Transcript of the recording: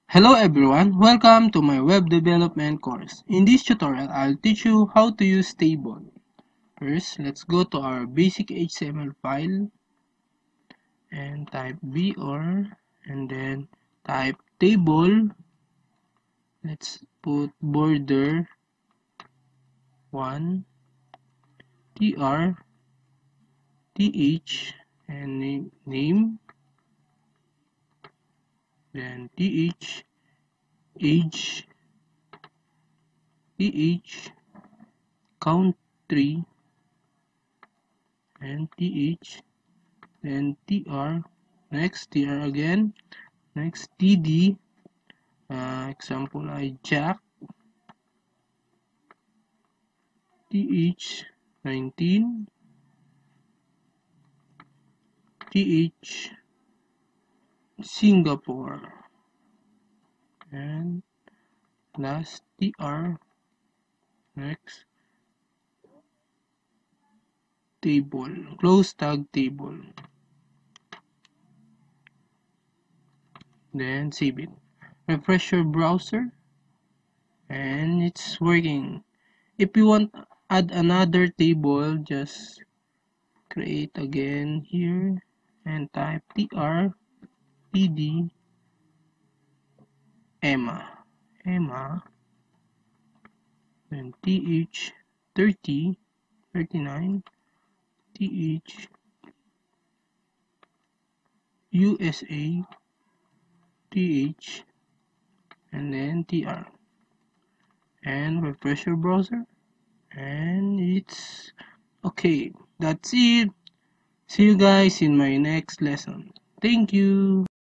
Hello everyone, welcome to my web development course. In this tutorial, I'll teach you how to use table. First, let's go to our basic HTML file and type var and then type table. Let's put border 1 tr th and name, then th age, th country, and th, then tr, next tr again, next td, example I jack, th 19, th Singapore, and last tr, next table, close tag table, then save it. Refresh your browser and it's working. If you want add another table, just create again here and type tr td Emma, then th 30 39, th USA, th, and then tr, and refresh your browser and it's okay. That's it. See you guys in my next lesson. Thank you.